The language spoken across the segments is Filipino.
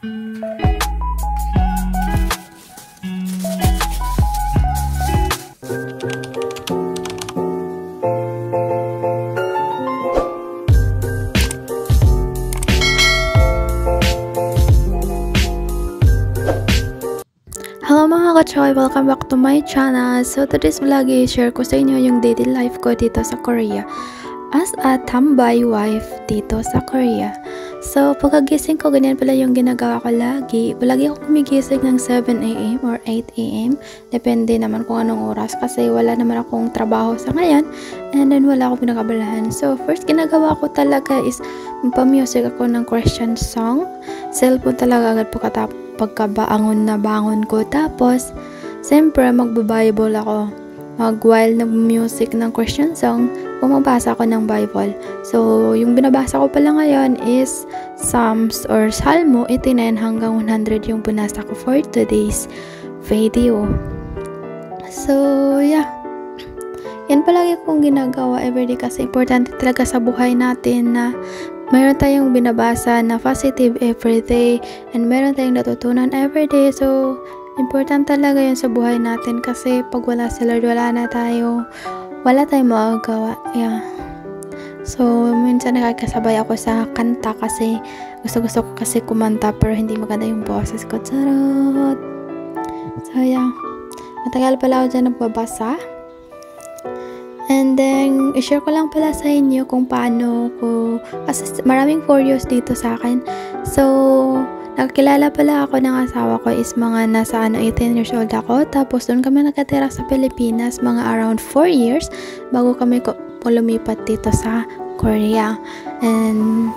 Hello mga ka-choy! Welcome back to my channel. So today's vlog i-share ko sa inyo yung daily life ko dito sa Korea as a tambay wife dito sa Korea. So pagkagising ko, ganyan pala yung ginagawa ko lagi. Palagi ako kumigising ng 7 AM or 8 AM. Depende naman kung anong oras kasi wala naman akong trabaho sa ngayon and then wala akong pinakabalahan. So first ginagawa ko talaga is magpa-music ako ng Christian song. Cellphone talaga agad pagkabangon na bangon ko. Tapos, siyempre, magbabible ako. While nag-music ng Christian song, bumabasa ako ng Bible. So, yung binabasa ko pala ngayon is Psalms or Salmo 89 hanggang 100 yung binasa ko for today's video. So, yeah. Yan palagi kong ginagawa everyday kasi importante talaga sa buhay natin na mayroon tayong binabasa na positive everyday and meron tayong natutunan everyday. So, important talaga yun sa buhay natin kasi pag wala si Lord, wala tayong magagawa. Yeah. So, minsan nakakasabay ako sa kanta kasi gusto ko kasi kumanta pero hindi maganda yung boses ko. Charot! So, yeah. Matagal pala ako dyan nagbabasa. And then, i-share ko lang pala sa inyo kung paano ko, kasi maraming curious dito sa akin. So, nakakilala pala ako ng asawa ko is mga nasa 18 years old ako. Tapos, doon kami nakatira sa Pilipinas, mga around 4 years, bago kami lumipat dito sa Korea. And,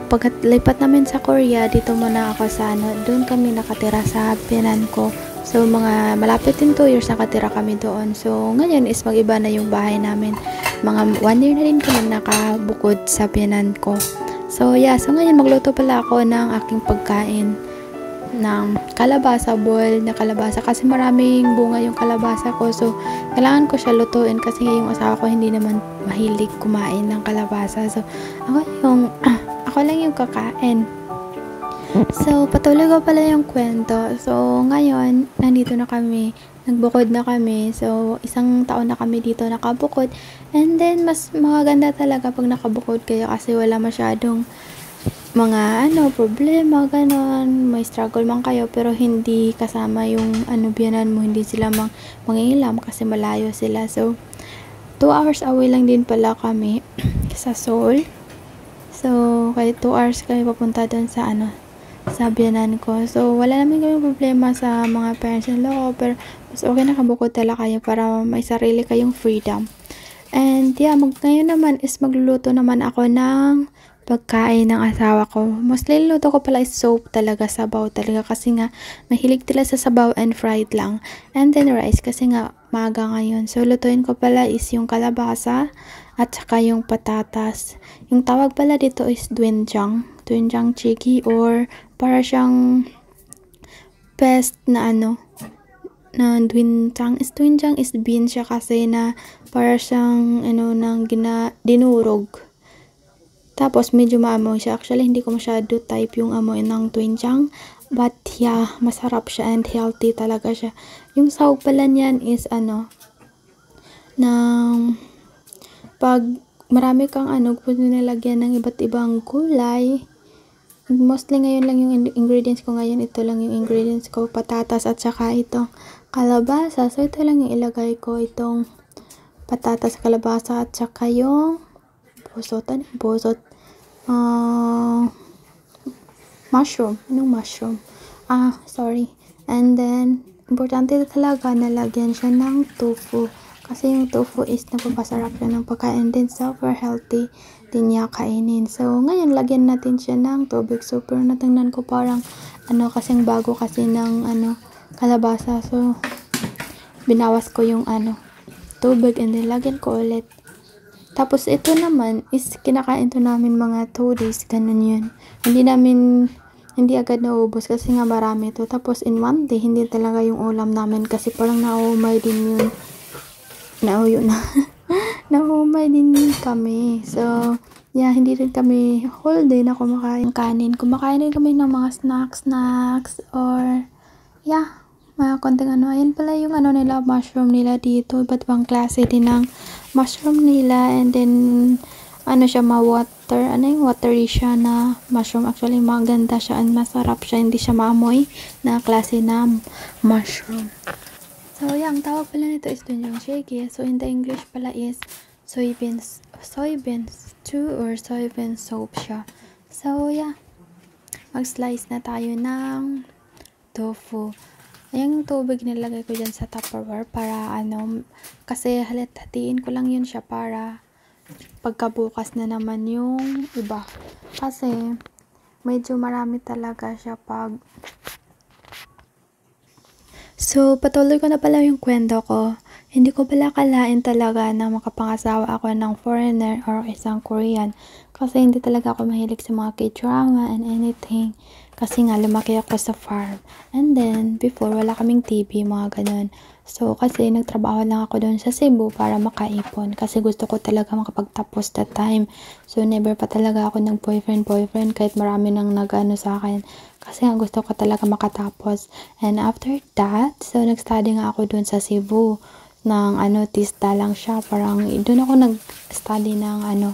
pagkalipat namin sa Korea, dito muna ako sa doon kami nakatira sa biyanan ko. So, mga malapit din 2 years nakatira kami doon. So, ngayon is mag-iba na yung bahay namin. Mga 1 year na rin kami nakabukod sa biyanan ko. So, yeah. So, ngayon magluto pala ako ng aking pagkain ng kalabasa, boil na kalabasa. Kasi maraming bunga yung kalabasa ko. So, kailangan ko siya lutuin kasi yung asawa ko hindi naman mahilig kumain ng kalabasa. So, ako lang yung kakain. So, patuloy ko pala yung kwento. So, ngayon, nandito na kami. Nagbukod na kami. So, 1 taon na kami dito nakabukod. And then, mas maganda talaga pag nakabukod kayo kasi wala masyadong mga, problema, ganon. May struggle man kayo, pero hindi kasama yung, biyanan mo. Hindi sila mangingilam kasi malayo sila. So, 2 hours away lang din pala kami sa Seoul. So, kahit 2 hours kami papunta doon sa, sa biyanan ko. So, wala naman kami problema sa mga parents-in-law ko, pero mas okay nakabukod talaga kayo para may sarili kayong freedom. And, yeah, ngayon naman is magluluto naman ako ng pagkain ng asawa ko. Mostly luto ko pala is soup talaga, sabaw talaga, kasi nga, mahilig tila sa sabaw and fried lang. And then rice, kasi nga, maaga ngayon. So, lutuin ko pala is yung kalabasa at saka yung patatas. Yung tawag pala dito is doenjang chigi, or para siyang best na na doenjang is beans siya kasi na para siyang nang dinurog. Tapos medyo maamoy siya. Actually hindi ko masyado type yung amoy ng doenjang, but yeah, masarap siya and healthy talaga siya. Yung sahog pala niyan is ng pag marami kang pwede nilagyan ng iba't ibang gulay. Mostly ngayon lang yung ingredients ko ngayon. Ito lang yung ingredients ko. Patatas at saka itong kalabasa. So, ito lang yung ilagay ko. Itong patatas, kalabasa at saka yung mushroom. Anong mushroom? Sorry. And then, importante talaga na lagyan siya ng tofu. Kasi yung tofu is napapasarap siya ng pagkain din. Super healthy din niya kainin. So, ngayon, lagyan natin siya ng tubig. So, pero natangnan ko parang, kasing bago kasi ng, kalabasa. So, binawas ko yung, tubig and then lagyan ko ulit. Tapos, ito naman is kinakain to namin mga 2 days. Ganun yun. Hindi agad naubos kasi nga marami to. Tapos, in 1 day, hindi talaga yung ulam namin kasi parang naumay din yun. Naumay din kami. So, Yeah, hindi rin kami whole day na kumakain kanin. Kumakain din kami ng mga snacks or yeah, mga konting ano. Ayan pala yung ano nila, mushroom nila dito. Iba't ibang klase din ng mushroom nila. And then, ano siya, watery siya na mushroom. Actually, maganda siya and masarap siya. Hindi siya maamoy na klase na mushroom. So, yeah, ang tawag pala nito is doonjang shege. So, in the English pala is soybeans stew or soybean soup siya. So, yeah, mag-slice na tayo ng tofu. Ayan yung tubig nilagay ko dyan sa Tupperware para ano, kasi hatiin ko lang yun siya para pagkabukas na naman yung iba. Kasi, medyo marami talaga siya pag... So, patuloy ko na pala yung kwento ko. Hindi ko pala kalain talaga na makapangasawa ako ng foreigner or isang Korean. Kasi hindi talaga ako mahilig sa mga K-drama and anything. Kasi nga, lumaki ako sa farm. And then, before, wala kaming TV, mga ganun. So, kasi nagtrabaho lang ako doon sa Cebu para makaipon. Kasi gusto ko talaga makapagtapos that time. So, never pa talaga ako nag-boyfriend kahit marami nang nag-ano sa akin. Kasi nga gusto ko talaga makatapos. And after that, so nag-study nga ako doon sa Cebu. Ng ano, TISDA lang siya. Parang, doon ako nag-study ng ano,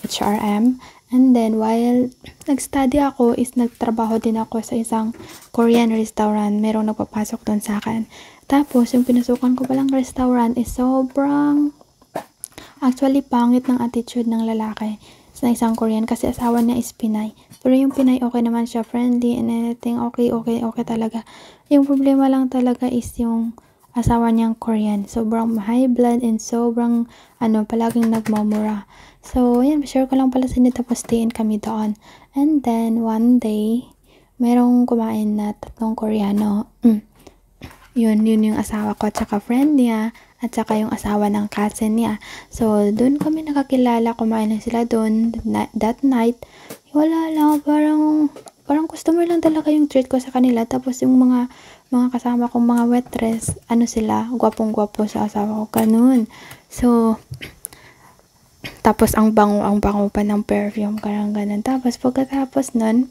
HRM. And then, while nag-study ako, is nagtrabaho din ako sa isang Korean restaurant. Merong nagpapasok doon sa akin. Tapos, yung pinasukan ko palang restaurant is sobrang, actually, pangit ng attitude ng lalaki sa isang Korean kasi asawa niya is Pinay. Pero yung Pinay, okay naman siya, friendly and anything, okay talaga. Yung problema lang talaga is yung asawa niyang Korean. Sobrang high blood and sobrang, palaging nagmamura. So, yan, share ko lang pala sa inyo tapos stayin kami doon. And then, one day, merong kumain na 3 Koreano. Yun yung asawa ko at saka friend niya at saka yung asawa ng cousin niya. So, doon kami nakakilala, kumain na sila doon that night. Wala lang, parang customer lang talaga yung treat ko sa kanila. Tapos yung mga kasama kong mga waitress, sila, gwapong-gwapo sa asawa ko, ganun. So, tapos ang bango pa ng perfume, karang ganun. Tapos pagkatapos nun,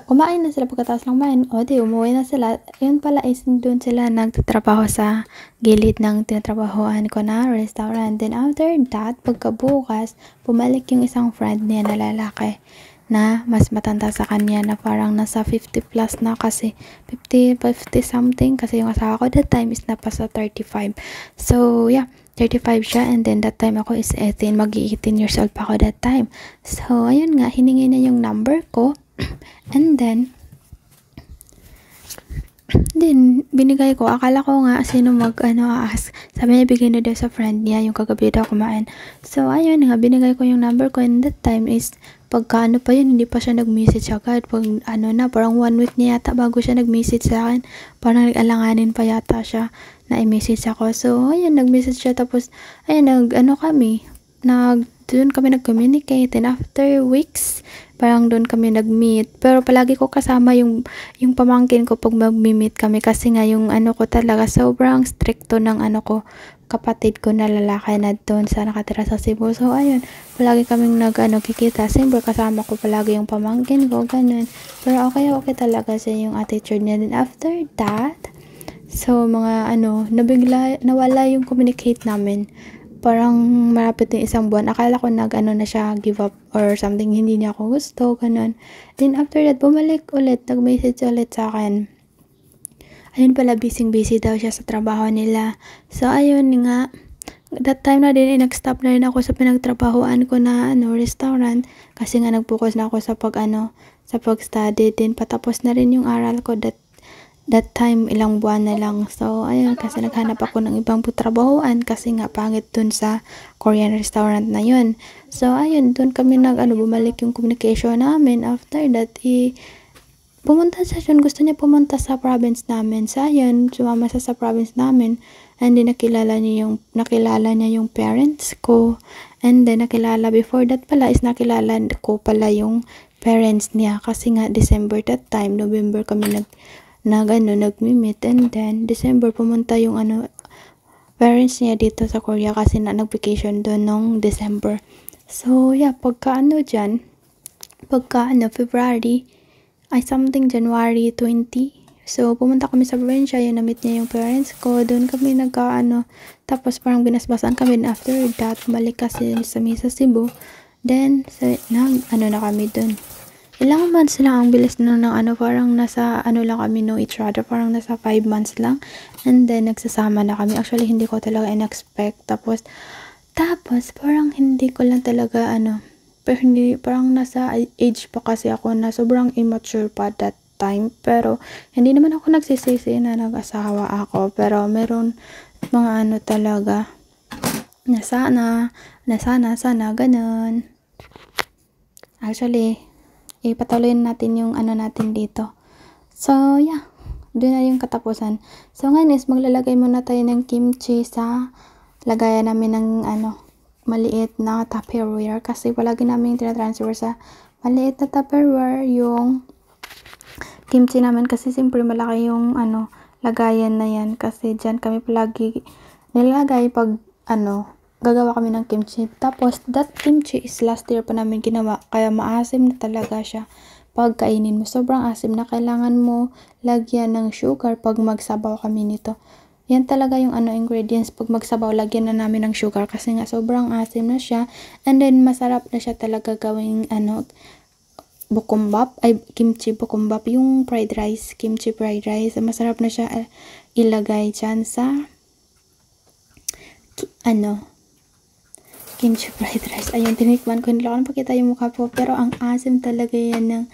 kumain na sila, pagkatapos ng kumain, umuwi na sila. Yun pala is doon sila nagtatrabaho sa gilid ng tinatrabahoan ko na restaurant. Then after that, pagkabukas, bumalik yung isang friend niya na lalaki na mas matanda sa kanya na parang nasa 50 plus na kasi 50 something kasi yung asawa ko that time is napasa 35. So yeah, 35 siya and then that time ako is 18, mag-18 years old pa ako that time. So ayun nga, hiningi na yung number ko. And then binigay ko. Akala ko nga sino ask. Sabi niya bigay na daw sa friend niya yung kagabi daw kumain. So ayun nga, binigay ko yung number ko and that time is pagka pa yun, hindi pa siya nag-message agad. Pag parang 1 week niya yata bago siya nag-message sa akin. Parang nag-alanganin pa yata siya na i-message ako. So ayun, nag-message siya tapos ayun, doon kami nag-communicate and after weeks, parang doon kami nag-meet. Pero palagi ko kasama yung pamangkin ko pag mag-meet kami kasi nga yung ko talaga sobrang stricto ng kapatid ko na lalaki na doon sa nakatira sa Cebu. So ayun, palagi kaming kikita. Siyempre kasama ko palagi yung pamangkin ko, ganun. Pero okay talaga siya yung attitude niya. Then after that, so mga nawala yung communicate namin. Parang marapit yung 1 buwan. Akala ko na siya, give up or something, hindi niya ako gusto, ganun. Then after that, bumalik ulit, nag-message ulit sa akin. Ayun pala, busy daw siya sa trabaho nila. So ayun nga, that time na din, nag-stop na rin ako sa pinagtrabahoan ko na restaurant. Kasi nga nag-focus na ako sa pag-study. Din patapos na rin yung aral ko that time, ilang buwan na lang. So, ayun, kasi naghanap ako ng ibang trabahoan kasi nga pangit dun sa Korean restaurant na yun. So, ayun, dun kami bumalik yung communication namin. After that, gusto niya pumunta sa province namin. So, ayun, sumama sa province namin. And then, nakilala niya yung parents ko. And then, before that pala, is nakilala ko pala yung parents niya. Kasi nga, December that time, November kami nag-meet and then December pumunta yung parents niya dito sa Korea kasi nag-vacation doon nung December. So, yeah, pagka February, ay something January 20. So, pumunta kami sa probinsya, yun, na-meet niya yung parents ko. Doon kami tapos parang binasbasan kami. And after that, balik kasi sa Cebu. Then, na kami doon. Ilang months lang, ang bilis na parang nasa, lang kami know each other, parang nasa 5 months lang. And then, nagsasama na kami. Actually, hindi ko talaga in-expect. Tapos, parang hindi ko lang talaga, pero hindi, parang nasa age pa kasi ako na sobrang immature pa that time. Pero, hindi naman ako nagsisisi na nag-asawa ako. Pero, meron mga talaga, na sana, ganun. Actually, ipatuloy natin yung natin dito. So, yeah. Doon na yung katapusan. So, ngayon is maglalagay muna tayo ng kimchi sa lagayan namin ng maliit na Tupperware. Kasi palagi namin tinatransfer sa maliit na Tupperware yung kimchi namin. Kasi siyempre malaki yung lagayan na yan. Kasi dyan kami palagi nilalagay pag gagawa kami ng kimchi. Tapos, that kimchi is last year pa namin ginawa. Kaya maasim na talaga siya. Pag kainin mo, sobrang asim na kailangan mo lagyan ng sugar pag magsabaw kami nito. Yan talaga yung ingredients pag magsabaw, lagyan na namin ng sugar kasi nga sobrang asim na siya. And then, masarap na siya talaga gawing bukumbap, kimchi bukumbap, yung fried rice, kimchi fried rice. Masarap na siya ilagay dyan sa kimchi fried rice. Ayun, tinikman ko. Hindi ko pakita yung mukha po. Pero ang asim talaga yan ng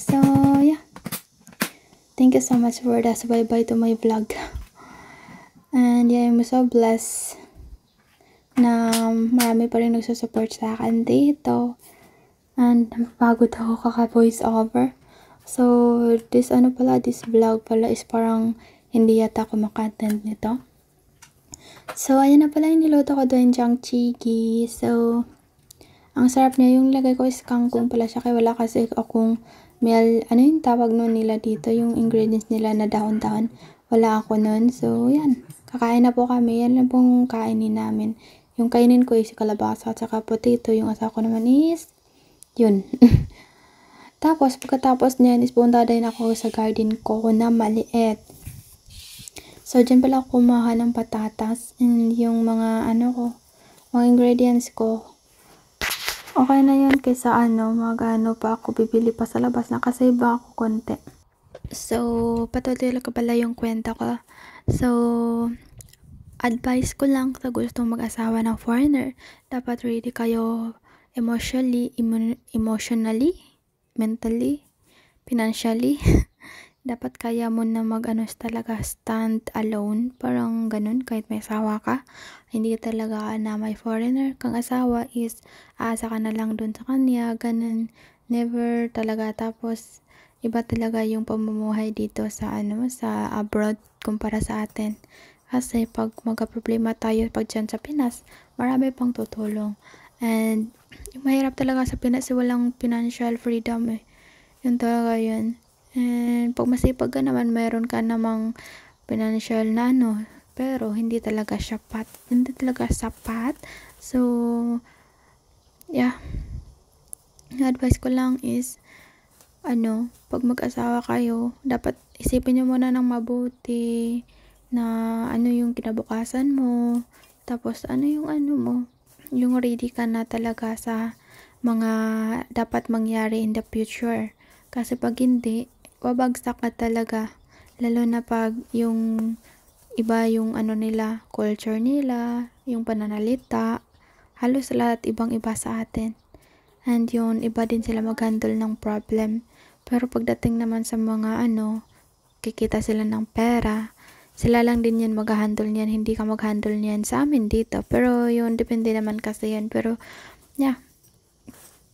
So, yeah. Thank you so much for the bye-bye to my vlog. And yeah, I'm so blessed na marami pa rin nagsusupport sa akin dito. And napapagod ako kaka-voice over. So, this vlog pala is parang hindi yata ako maka-attend nito. So, ayan na pala yung niluto ko doon, jang chigi. So, ang sarap niya. Yung lagay ko is kangkong pala siya. Kaya wala kasi akong yung tawag nun nila dito. Yung ingredients nila na dahon-dahon. Wala ako nun. So, yan. Kakain na po kami. Yan lang pong kainin namin. Yung kainin ko is kalabasa at saka potato. Yung asawa ko naman is yun. Tapos, pagkatapos niyan is punta din ako sa garden ko na maliit. So, dyan pala ako kumuha ng patatas and yung mga mga ingredients ko. Okay na yun kaysa pa ako bibili pa sa labas, nakasave ako konti. So, patuloy lang pala yung kwento ko. So, advice ko lang sa gustong mag-asawa ng foreigner, dapat ready kayo emotionally, mentally, financially. Dapat kaya mo na talaga stand alone, parang ganun, kahit may asawa ka. Hindi talaga na may foreigner kang asawa is aasa ka na lang dun sa kanya, ganun. Never talaga. Tapos, iba talaga yung pamumuhay dito sa sa abroad kumpara sa atin. Kasi pag magka-problema tayo pag dyan sa Pinas, marami pang tutulong. And, yung mahirap talaga sa Pinas, walang financial freedom eh. Yun talaga yun. And pag masipag ka naman, meron ka namang financial na pero hindi talaga sapat. So, yeah. Advice ko lang is, pag mag-asawa kayo, dapat isipin nyo muna ng mabuti na yung kinabukasan mo. Tapos, yung mo, yung ready ka na talaga sa mga dapat mangyari in the future. Kasi pag hindi, babagsak ka talaga. Lalo na pag yung iba yung nila, culture nila, yung pananalita, halos lahat ibang-iba sa atin. And yun, iba din sila mag-handle ng problem. Pero pagdating naman sa mga kikita sila ng pera, sila lang din yan mag-handle niyan, hindi ka mag-handle niyan sa amin dito. Pero yun, depende naman kasi yan. Pero, yeah.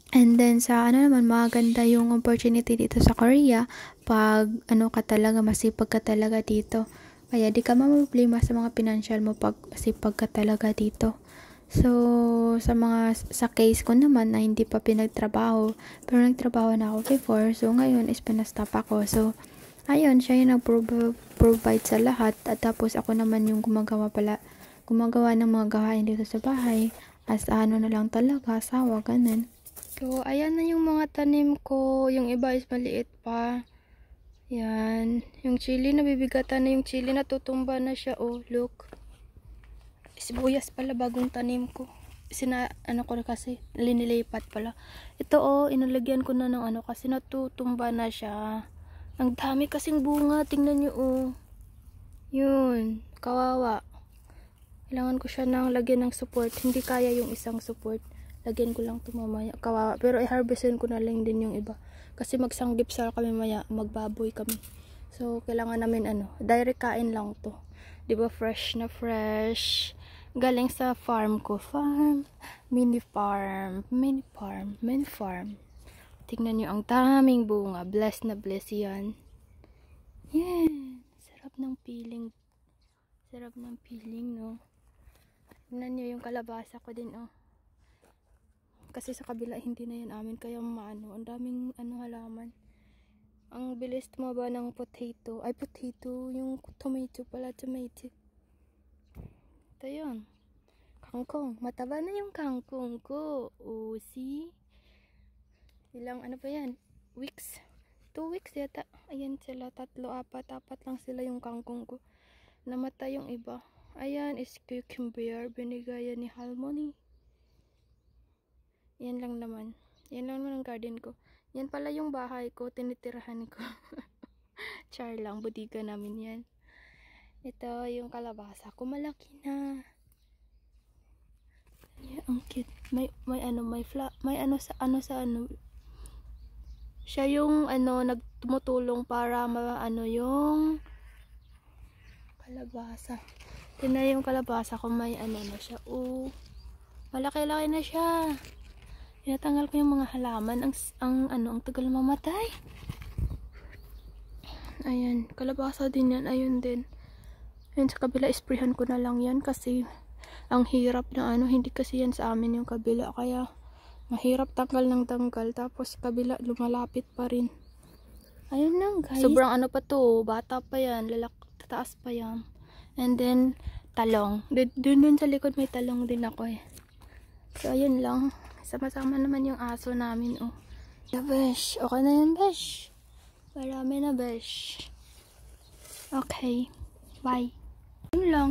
And then sa naman, maganda yung opportunity dito sa Korea pag ka talaga, masipag ka talaga dito. Kaya di ka problema sa mga financial mo pag masipag ka talaga dito. So, sa case ko naman na hindi pa pinagtrabaho, pero nagtrabaho na ako before, so ngayon is pinastop ako. So, ayun, siya yung nag-provide sa lahat, at tapos ako naman yung gumagawa ng mga gawain dito sa bahay. as ano na lang talaga, asawa, ganun. So, ayan na yung mga tanim ko. Yung iba is maliit pa. Yan. Yung chili, nabibigatan na yung chili. Natutumba na siya. Oh, look. Sibuyas pala, bagong tanim ko. Ano ko kasi, linilipat pala. Ito oh, inalagyan ko na ng ano kasi natutumba na siya. Ang dami kasing bunga. Tingnan nyo oh. Yun. Kawawa. Kailangan ko siya ng lagyan ng support. Hindi kaya yung isang support. Lagyan ko lang ito mamaya. Kawawa. Pero i-harvestin ko na lang din yung iba. Kasi magsanggipsal kami maya. Magbaboy kami. So, kailangan namin direct kain lang to. Diba fresh na fresh. Galing sa farm ko. Mini farm. Tingnan nyo ang daming bunga. Bless na bless yan. Yan. Sarap ng feeling. No? Tingnan nyo yung kalabasa ko din oh. Kasi sa kabila hindi na yan amin kaya ang daming halaman. Ang bilis tumaba ng potato. Ay potato, yung tomato pala, tomato. Ito yun. Kangkong. Mataba na yung kangkong ko. Oh, see? Ilang pa yan? Weeks? 2 weeks yata. Ayan sila, 3, 4 lang sila yung kangkong ko. Namatay yung iba. Ayan is cucumber. Binigay yan ni Harmony. Yan lang naman ang garden ko. Yan pala yung bahay ko, tinitirahan ko. Char lang, budiga namin yan. Ito yung kalabasa ko, malaki na. Yeah, ang cute. May siya yung nagtumutulong para yung kalabasa. Tingnan yung kalabasa ko, may na siya. Oh, malaki-laki na siya. Tinatanggal ko yung mga halaman. Ang tagal mamatay. Ayan, kalabasa din yan. Ayun din. Ayan, sa kabila, isprayhan ko na lang yan kasi ang hirap na hindi kasi yan sa amin yung kabila. Kaya, mahirap tanggal ng tanggal. Tapos, kabila, lumalapit pa rin. Ayun lang, guys. Sobrang pa to. Bata pa yan. Tataas pa yan. And then, talong. Dun sa likod may talong din ako eh. So, ayun lang. Sama-sama naman yung aso namin, oh. Yeah, besh. Okay na yan, besh. Marami na, besh. Okay. Bye. Yun lang.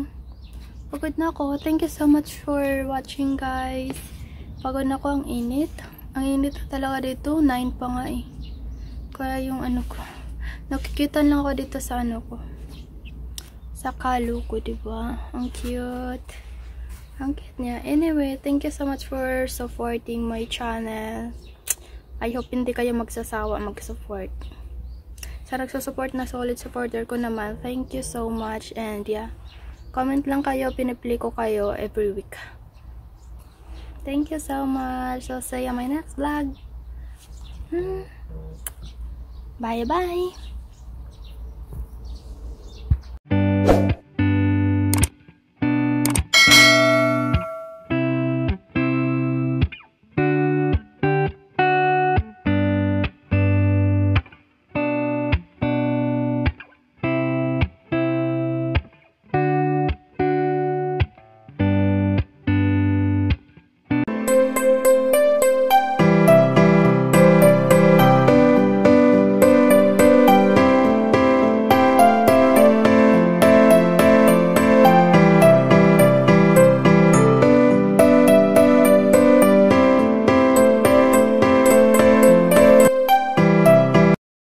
Pagod na ako. Thank you so much for watching, guys. Pagod na ako. Ang init. Ang init talaga dito. 9 pa nga eh. Kaya yung ko. Nakikitan lang ako dito sa ko. Sa kalo ko, diba? Ang cute. Ang cute niya. Anyway, thank you so much for supporting my channel. I hope hindi kayo magsasawa mag-support. Sa nagsusupport na solid supporter ko naman, thank you so much. And yeah, comment lang kayo, pinipili ko kayo every week. Thank you so much. So, see you on my next vlog. Bye-bye.